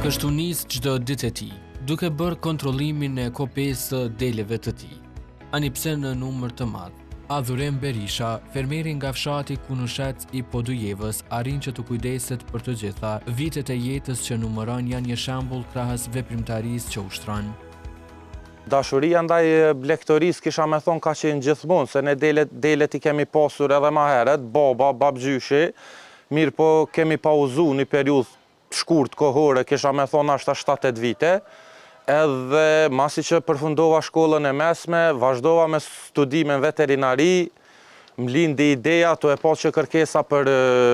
kështu nis çdo ditë e tij, duke bërë kontrollimin e kopesë së deleve të tij. Ani pse në numër të madh. Adhurem Berisha, fermeri nga fshati Kunushec i Podujevës, arrin që të kujdeset për të gjitha. Vitet e jetës që numëron janë një shembull krahas veprimtarisë që ushtron. Dashuria ndaj blegtorisë kisha me thonë ka qenë gjithmonë, se ne delet i kemi pasur edhe ma herët, baba, babgjyshi, mirë po kemi pauzu një periudhë shkurt kohore, kisha me thonë ashta 7-8 vite, edhe masi që përfundova shkollën e mesme, vazhdova me studime në veterinari, më lindi ideja të e pas që kërkesa për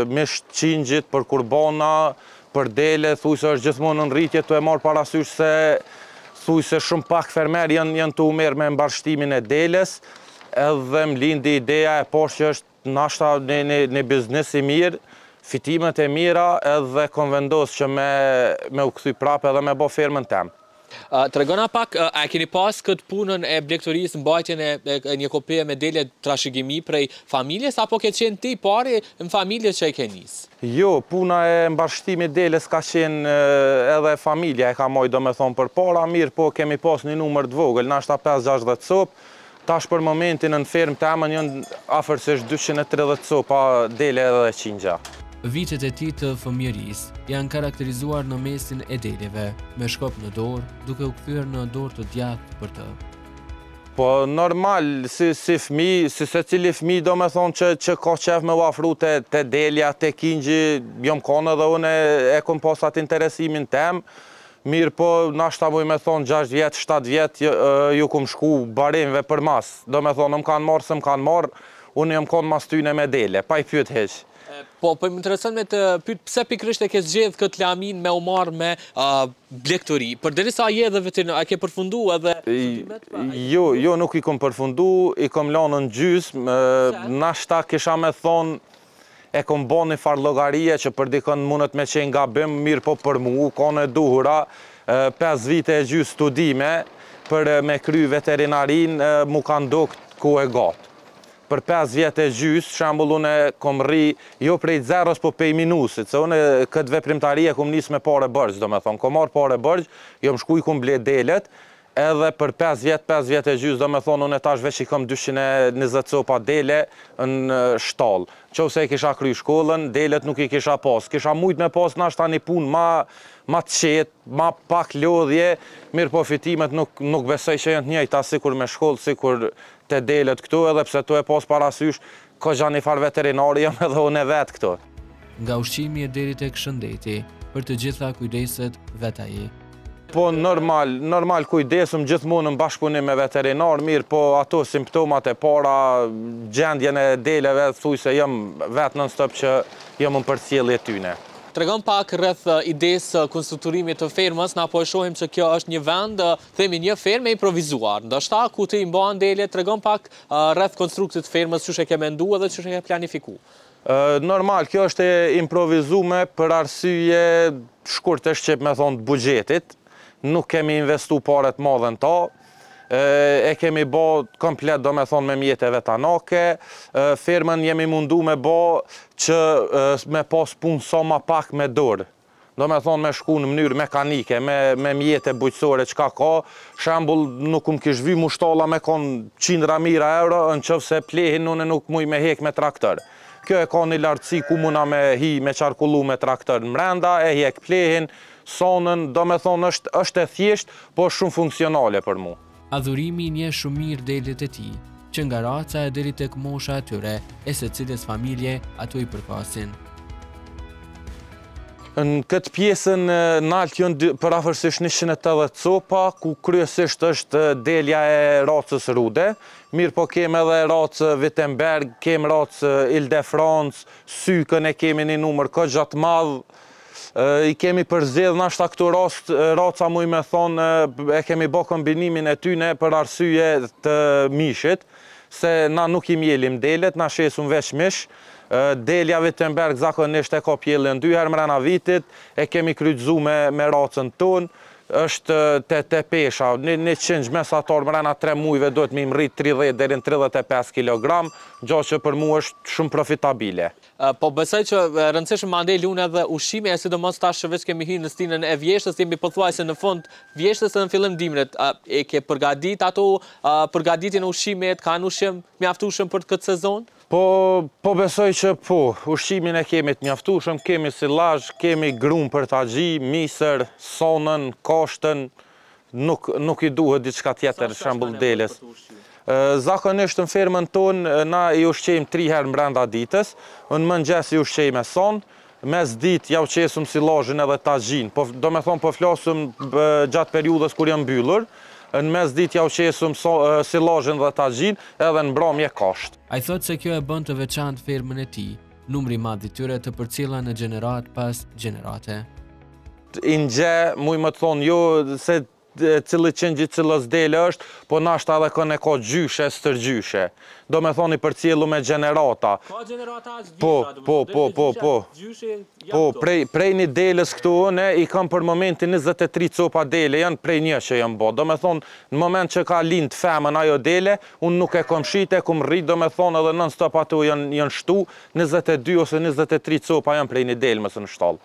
mish qingjit, për kurbana, për dele, thuj se është gjithmonë në rritje të e marë parasysh se thuj se shumë pak fermer janë të umerë me mbarshtimin e deles, edhe më lindi ideja e pas që është nashta një biznes i mirë, fitimet e mira, edhe kom vendos që me u kthy prapë edhe me bo fermën tem. Tregona pak, a keni pas këtë punën e blegtorisë, mbajtjen e një kopeje me dele trashëgimi prej familjes, apo ke qenë ti pari në familje që e ke nisë? Jo, puna e mbarshtimit deles ka qenë edhe familja e ka moj do me thonë për para, mirë po kemi pas një numër të vogël, nashta 5-60 copë, tash për momentin në fermë temën janë afërsisht 230 copa dele edhe qingja. Vitet e tij të fëmijërisë janë karakterizuar në mesin e deleve, me shkop në dorë, duke u kthyer në dorë të djathtë për të. Po normal, si fëmijë, si secili fëmijë do me thonë që ka qef me u afru te delja, te kingji, jom konë edhe unë e kom pas atë interesimin tem, mirë po nashta muj me thonë 6 vjet, 7 vjet ju kom shku barimve për mas, do me thonë më kanë marë, se më kanë marë, unë jom konë mas tyne me dele, pa i pyet heq. Po më intereson me të pyet pse pikërisht e ke zgjedh këtë lamin me u marrë me blegtori. Përderisa je edhe veterinar, a ke përfundu edhe studimet? Jo, nuk i kom përfundu, i kom lanë në gjysmë, nashta kisha me thonë e kom bo një farë llogarie që për dikon mundet me qenë gabim, mirë po për mu, kone duhura, 5 vite e gjysë studime për me kry veterinarin, mu kanë dokt ku e gatë. Për 5 vjetë e gjysë, shambull unë kom rri, jo prej 0, po pej minusit, se unë këtë veprimtarie kom njës me pare bërgjë, do me thonë, kom marë pare bërgjë, jom shkuj kom ble delet, edhe për 5 vjetë e gjysë, do me thonë, unë tash veç i kom 220 copa dele në shtallë. Qose i kisha kry shkollën, delet nuk i kisha pas. Kisha mujt me pas nashta një punë ma të qetë, ma pak lodhje, mirë po fitimet nuk besoj që janë të njëjta sikur me shkollë, sikur te delet këtu, edhe pse tu e pas parasysh, ko gja një farë veterinari jam edhe unë e vetë këtu. Nga ushqimi e deri tek shëndeti, për të gjitha kujdeset vet ai. Po normal kujdesum gjithmonë në bashkëpunim me veterinar, mirë po ato simptomat e para, gjendjen e deleve, thuj se jam vetë non-stop që jam në përcjellje tyne. Tregon pak rreth idesë konstrukturimit të fermës, na po e shohim që kjo është një vend, themi një fermë e improvizuar. Ndoshta ku ti mban dele, tregon pak rreth konstruktit të fermës, çush e ke menduar dhe çush e ke planifikuar. Normal, kjo është e improvizume për arsye shkurtësh që me thonë buxhetit. Nuk kemi investu paret madhe në ta, e kemi bo komplet do me thonë me mjete vetanake, firmën jemi mundu me bo që me pas punë sa ma pak me dorë. Do me thonë me shku në mënyrë mekanike, me mjete bujqësore qka ka, shembull nuk më kish vy mushtalla me konë 100.000 euro, në qëfë se plehin unë nuk muj me hek me traktor. Kjo e ka një lartësi ku muna me hi me qarkullu me traktor në mrenda, e hek plehin, sonën, do me thonë është e thjesht, po shumë funksionale për mu. Adhurimi një shumë mirë delet e tij, që nga raca e deri tek mosha e tyre, e se cilës familje ato i përkasin. Në këtë pjesën nalt janë për afërsisht 180 copa, ku kryesisht është delja e racës rude, mirë po kemë edhe racë Wittenberg, kemë racë Ile-de-France, sykën e kemi një numër ka gjatë madhë, i kemi përzidh nashta këto raca muj me thonë, e kemi bo kombinimin e tyne për arsye të mishit, se na nuk i mjelim delet, na shesum veç mish, delja Wittenberg zakonisht e ka pjellën 2 herë mrena vitit, e kemi kryqëzu me racën tonë, është te pesha, një qingj mesatar mrena 3 mujve duhet me imrit 30 deri në 35 kg, gjatë që për mu është shumë profitabile. Po besoj që rëndësishëm mandej lunë edhe ushqimi, e sidomos tash që veç kemi hyrë në stinën e vjeshtës, jemi pothuajse në fund vjeshtës edhe në fillim dimrit. E ke përgatit ato përgatitjen e ushqimit, kanë ushqim mjaftueshëm për këtë sezon? Po besoj që po, ushqimin e kemi të mjaftueshëm, kemi sillazh, kemi grum për taxhi, misër, sonën, koshtën, nuk i duhet diçka tjetër, shembull deles. Zakonisht në fermën tonë na i ushqejmë 3 herë brenda ditës, në mëngjes i ushqejmë me son, mes ditë ja uqesëm sillazhin edhe taxhin, do me thonë po flasëm gjatë periudhës kur janë mbyllur, në mes ditë ja uqesëm sillazhin dhe taxhin edhe në mbrëmje kosht. Ai thotë se kjo e bën të veçantë fermën e tij, numri i madh i tyre të përcjella në gjenerat pas gjenerate. I ngje, muj më të thonë jo se cili qëngji cilës dele është, po nashta edhe kënë e ka gjyshe, stërgjyshe. Do me thoni për cjelu me gjenerata. Ka gjenerata është gjysha? Po, prej një deles këtu, ne i kam për momentin 23 copa dele, janë prej një që janë bo. Do me thonë, në moment që ka lind femën ajo dele, unë nuk e kom shite, kom rrit, do me thonë edhe nën stop ato janë shtu, 22 ose 23 copa janë prej një dele mësë në shtallë.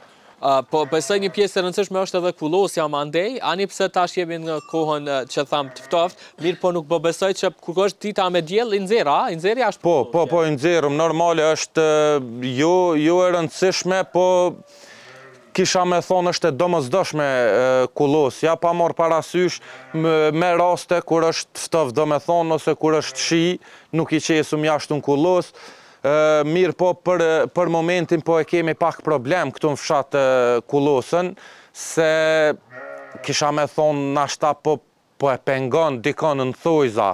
Po besoj një pjesë e rëndësishme është edhe kullosja mandej, ani pse tash jemi në kohën që tham të ftoftë, mirë po nuk po besoj që kur është dita me diell i nxjerr, i nxjerrja është po i nxjerrëm, normale është jo e rëndësishme, po kisha me thonë është e domosdoshme kullosja, pa marrë parasysh me raste kur është ftoftë, do me thonë, ose kur është shi, nuk i qesum jashtë në kullos. Mirë po për momentin po e kemi pak problem këtu në fshatë kullosën, se kisha me thonë nashta po e pengon dikon në thojza,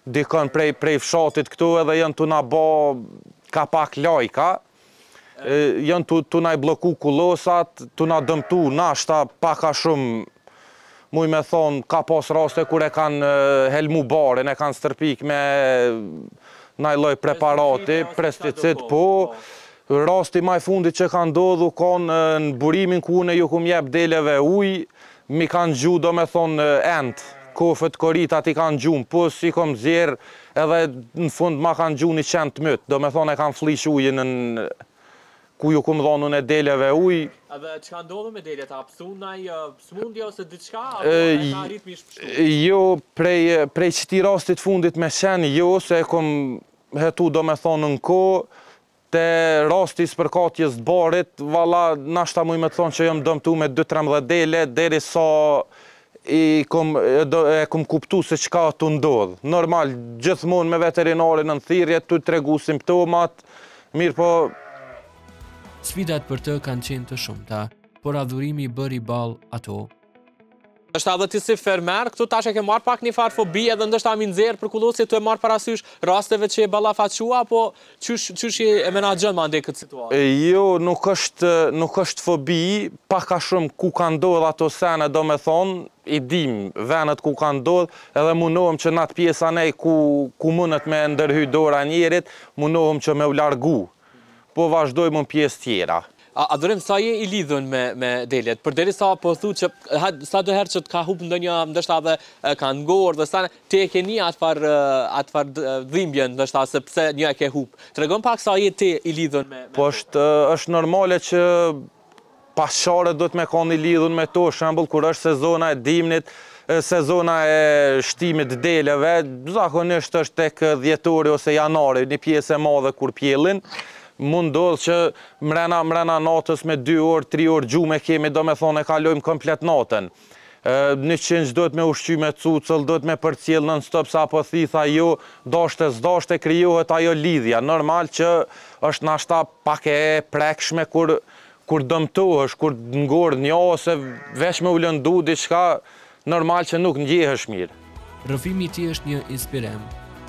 dikon prej fshatit këtu edhe janë të na bo ka pak lajka, janë të na i bloku kullosat, të na dëmtu nashta paka shumë, muj me thonë ka pas raste kur e kanë helmu barin, e kanë stërpik me na i loj preparati, pesticid, po, rasti maj fundit që kanë ndodhu kanë në burimin ku une ju kum jep deleve uj, mi kanë gju, do me thonë, end, kofët, koritat i kanë gjumë, po si kom zjerë, edhe në fund ma kanë gju 100 mytë, do me thonë e kanë flish ujin në ku ju kum dhonu në deleve uj. Edhe që ka ndodhë me delje, ta pësu naj smundja ose diçka, apo e ka rrit mi shpështu? Jo, prej qëti rastit fundit me qenë, jo, se e kom hetu do me thonë në ko, te rasti spërkatjes të barit, valla, nashta muj me thonë që jam dëmtu me 2-13 dele, deri sa e kom kuptu se qka të ndodhë. Normal, gjithmonë me veterinarin në thirrje, të tregu simptomat, mirë po. Sfidat për të kanë qenë të shumta, por adhurimi bëri ball ato. Është edhe ti si fermer, këtu tash e ke marrë pak një farë fobi edhe ndështë mi nxjerrë për kullosi, tu e marrë parasysh rasteve që e ballafaqua, apo qysh e menaxhon mandej këtë situatë? Jo, nuk është fobi, pak a shumë ku ka ndodhur ato sene, do me thonë, i dim venet ku ka ndodhur, edhe mundohem që në atë pjesa nej ku mundet me ndërhy dora njerit, mundohem që me u largu. Po vazhdojmë në pjesë tjera. Adhurim, sa je i lidhën me deljet? Përderi sa po thu që sa do herë që të ka hup ndonjë ndështë edhe ka ngorë dhe sa ti e ke një atëfar dhimbjen ndështë se pse një e ke hup. Të regon pak sa je ti i lidhën me... Po është normale që pasqare do të me konë i lidhën me to, shembull kur është sezona e dimnit, sezona e shtimit deleve, zakonisht është tek dhjetori ose janari, një pjesë e madhe kur pjellin, mund ndodhë që mrena natës me 2 orë, 3 orë gjume kemi, do me thonë e kalojmë komplet natën. Një qënç do të me ushqy me cucëll, do të me përcjell nën stop, sa po thitha jo, dashte krijohet ajo lidhja. Normal që është nashta pak e prekshme kur dëmtohesh, kur ngorë një ose veç me u lëndu diçka, normal që nuk ndjehesh mirë. Rrëfimi i tij është një inspirim,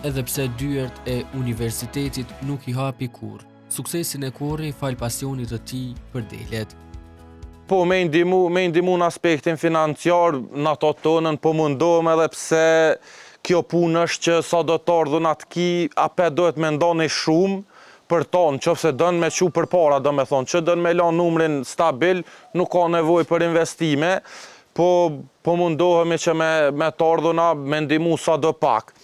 edhe pse dyert e universitetit nuk i hapi kurrë. Suksesin e korri fal pasionit të tij për deljet. Po me indimu në aspektin financiar, në ato tonën, po mundohem edhe pse kjo punë është që sa do të ardhun atë ki, apet dohet me ndoni shumë për tonë, qofse dënë me qu për para, do me thonë, që dënë me lanë numrin stabil, nuk ka nevoj për investime, po mundohemi që me të ardhuna me ndimu sa do pak.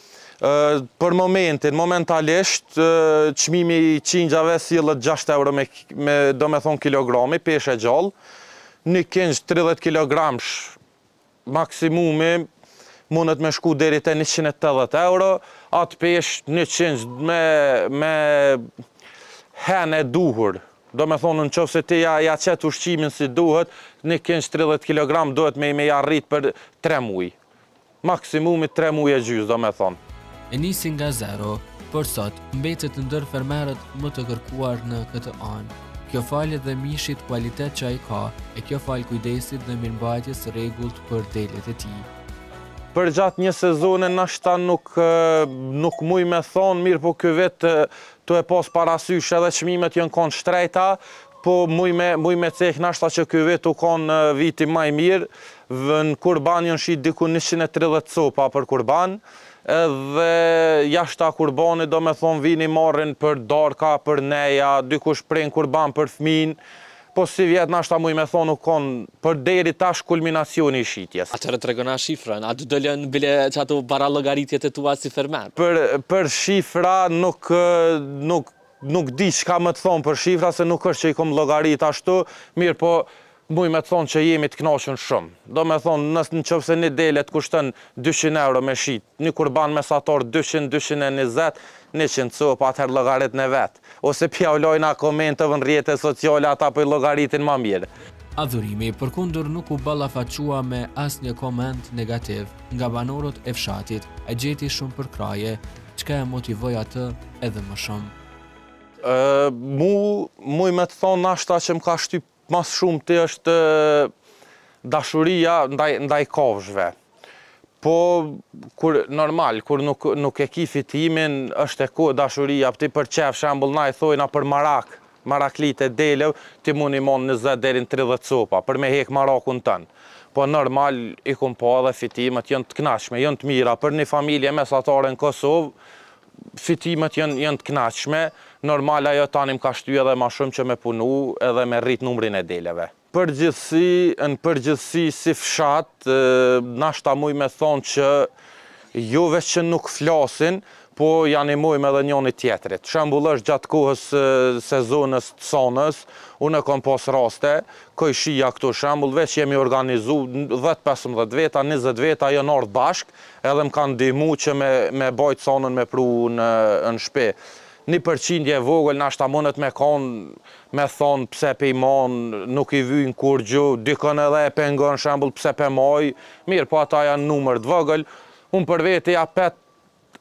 Momentalisht, çmimi i qingjave sillet 6 euro me do me thonë kilogrami, peshë gjallë, një kingjë 30 kilogramsh maksimumi mundet me shku deri te 180 euro, atë peshë një kingjë me hen e duhur. Do me thonë në qofë se ti ja qetë ushqimin si duhet, një kingjë 30 kg duhet me arrit për 3 muj. Maksimumi 3 muj e gjysë, do me thonë. E nisi nga zero, por sot mbetet ndër fermerët më të kërkuar në këtë anë. Kjo falë dhe mishit kualitet që ai ka, e kjo falë kujdesit dhe mirëmbajtjes rregullt për delet e tij. Për gjatë një sezone nashta nuk muj me thonë mirë, po ky vit të e pas parasysh edhe çmimet janë konë shtrejta, po muj me cek nashta që ky vit u konë viti më i mirë, në kurban janë shit diku 130 copa për kurban, edhe jashta kurbanit do me thonë vini marrin për darka, për neja, dikush pren kurban për fëmin, po si vjetë nashta muj me thonë u konë për deri tash kulminacioni i shitjes. Atëherë tregona shifrën, a të dëllën bile që ato para llogaritjet e tua si fermer? Për shifra nuk di çka më të thonë për shifra, se nuk është që i kom llogarit ashtu, mirë po muj me thonë që jemi të kënaqur shumë. Do me thonë, nëse një delet kushton 200 euro me shit, një kurban mesator 200, 220, 100 copa, atëherë llogarit në vetë. Ose pja u lojna komentëve në rrjetet sociale, ata po i llogaritin më mirë. Adhurimi përkundër nuk u ballafaqua me asnjë koment negativ nga banorët e fshatit, e gjeti shumë përkraje, çka e motivoi atë edhe më shumë. Muj me të thonë nashta që më ka shtyp mas shumë të është dashuria ndaj kafshëve. Po, normal, kur nuk e ki fitimin, është e kohë dashuria, ti për qef, shembull, na i thojna për maraklit e delev, ti mund i mon 20 deri në 30 copa, për me hek marakun tënë. Po normal, i kum po edhe fitimet janë të knaqshme, janë të mira, për një familje mesatare në Kosovë, fitimet janë të knaqshme, normal ajo tani më ka shty edhe ma shumë që me punu edhe me rrit numrin e deleve. Në përgjithsi si fshat, nashta muj me thonë që jo veç që nuk flasin, po janë i mujme edhe njoni tjetrit. Shembull është gjatë kohës sezonës të sonës, unë e kom pas raste, koj shia këtu shembull, veç jemi organizu 10-15 veta, 20 veta janë ardhë bashk, edhe më kanë ndihmu që me bajt sonën me pru në shpe. 1% e vogël nashta mundet me thonë pse pe i mon, nuk i vyjnë kur gju, dikën edhe e pengon shembull pse pe maj, mirë po ata janë numër të vogël, unë për vete ja pet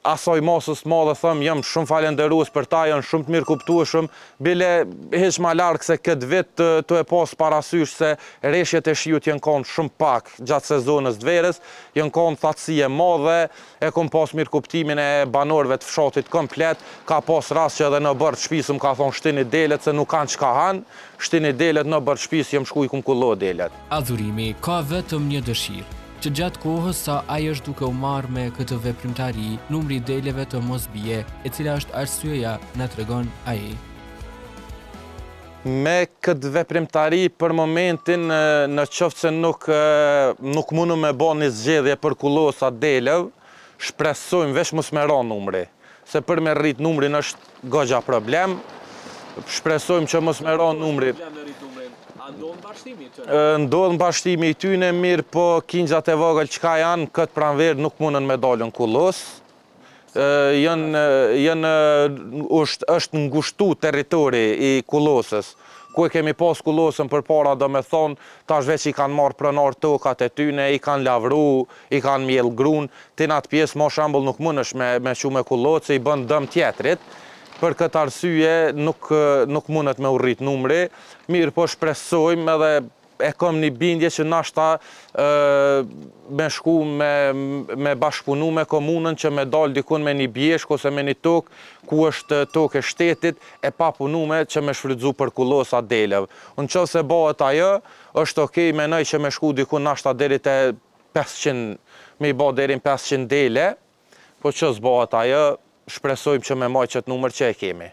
asoj mosës madhe thëmë, jam shumë falenderues për ta, janë shumë të mirë kuptueshëm, bile heq ma larkë se këtë vit të e pas parasysh se reshjet e shiut janë konë shumë pak gjatë sezonës të verës, janë konë thatësie madhe, e kom pas mirë kuptimin e banorëve të fshatit komplet, ka pas rast që edhe në bërë të shpisë më ka thonë shtini delet se nuk kanë qka hanë, shtini delet në bërë të shpisë jem shku i kum kullo delet. Adhurimi ka vetëm një dëshirë, që gjatë kohës sa ai është duke u marrë me këtë veprimtari, numri i deleve të mos bie, e cila është arsyeja, na tregon ai. Me këtë veprimtari për momentin në qoftë se nuk mundu me bo një zgjedhje për kullosa delev, shpresojmë veç mos me ra numri, se për me rrit numrin është gogja problem, shpresojmë që mos me ra numri. A ndodhë bashkëtimi të? Ndodhë bashkëtimi i tyne, mirë po kingjat e vogël qka janë, këtë pranverë nuk mundën me dalën kullos. është ngushtu territori i kullosës, ku e kemi pas kullosën për para do me thonë, tash veç i kanë marrë pronar tokat e tyne, i kanë lavru, i kanë mjell grun, ti në atë pjesë ma shambull nuk mundësh me qu me kullosë, i bën dëm tjetrit. Për këtë arsye nuk mundet me urrit numri, mirë po shpresojmë edhe e kom një bindje që nashta me shku me bashkëpunu me komunën që me dal dikun me një bjeshk ose me një tokë ku është tokë e shtetit e pa punume që me shfrydzu për kullosa delev. Në qovë se bëhet ajo, është okej me nëj që me shku dikun nashta deri te 500, me i ba deri 500 dele, po që zbëhet ajo, shpresojmë që me maj qëtë numër që e kemi.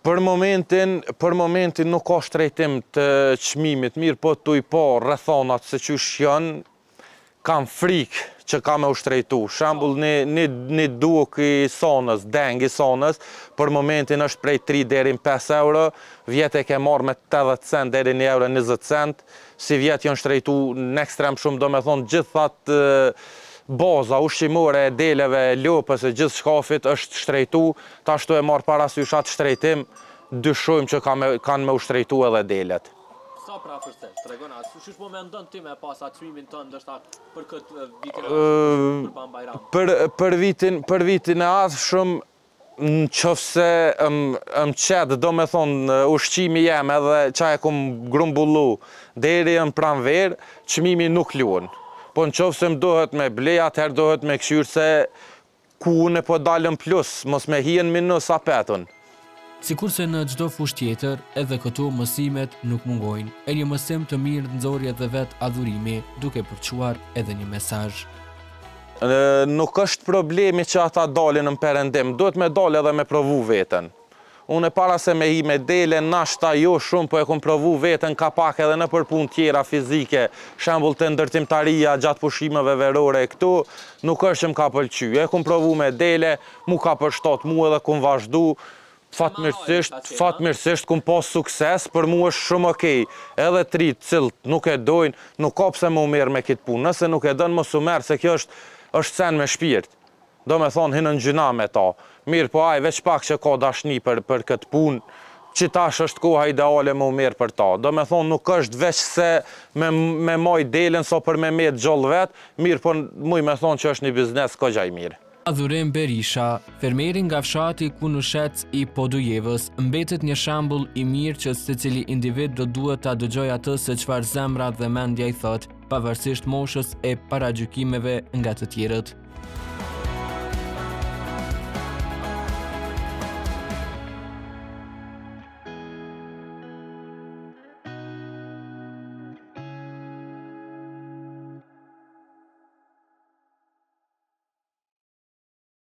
Për momentin nuk ka shtrejtim të çmimit mirë, po të i po rrethonat se qysh janë, kam frikë që ka me ushtrejtu. Shembull, një duk i sonës, deng i sonës, për momentin është prej 3 deri në 5 euro, vjetë e ke marrë me 80 cent deri 1 euro 20 cent, si vjetë janë shtrejtu në ekstrem shumë, do me thonë gjithat baza ushqimore e deleve, lopës e gjithë shkafit është shtrejtu, ta ashtu e marrë parasysh atë shtrejtim, dyshojmë që kanë me ushtrejtu edhe delet. Sa pra përse, të regona, shush po me ndonë ti me pas atë çmimin tënë ndështë për këtë vitin për Ban Bajram? Për vitin e ardhshëm, në qofse më qedë, do me thonë, ushqimi jem edhe qa e kom grumbullu deri në pranverë, çmimi nuk luan. Po në qofse më dohet me ble, atëherë dohet me këshyrë se ku unë po dalëm plus, mos me hien minus apetën. Sikurse në çdo fushë tjetër, edhe këtu mësimet nuk mungojnë, e një mësim të mirë nxorje dhe vetë adhurimi, duke përçuar edhe një mesazh. Nuk është problemi që ata dalin në perëndim, duhet me dalë edhe me provu veten. Unë para se me hi me dele, nashta jo shumë, po e kom provu veten ka pak edhe në për punë tjera fizike, shembull të ndërtimtaria gjatë pushimeve verore këtu, nuk është që më ka pëlqy. E kom provu me dele, mu ka përshtat mu edhe kom vazhdu. Fatmirësisht kum pas sukses, për mu është shumë okej. Edhe trit cilët nuk e dojnë, nuk ka pse më merr me këtë punë. Nëse nuk e dën mos u merr, se kjo është sen me shpirt. Do me thonë hinë në gjyna me ta. Mirë po aj veç pak që ka dashni për këtë punë, që tash është koha ideale më u merr për ta. Do me thonë nuk është veç se me maj delen so për me met gjallë vetë, mirë po muj me thonë që është një biznes ko gjaj mirë. Adhurem Berisha, fermeri nga fshati Kunushec i Podujevës, mbetet një shembull i mirë që secili individ do duhet ta dëgjojë atë se çfarë zemra dhe mendja i thot, pavarësisht moshës e paragjykimeve nga të tjerët.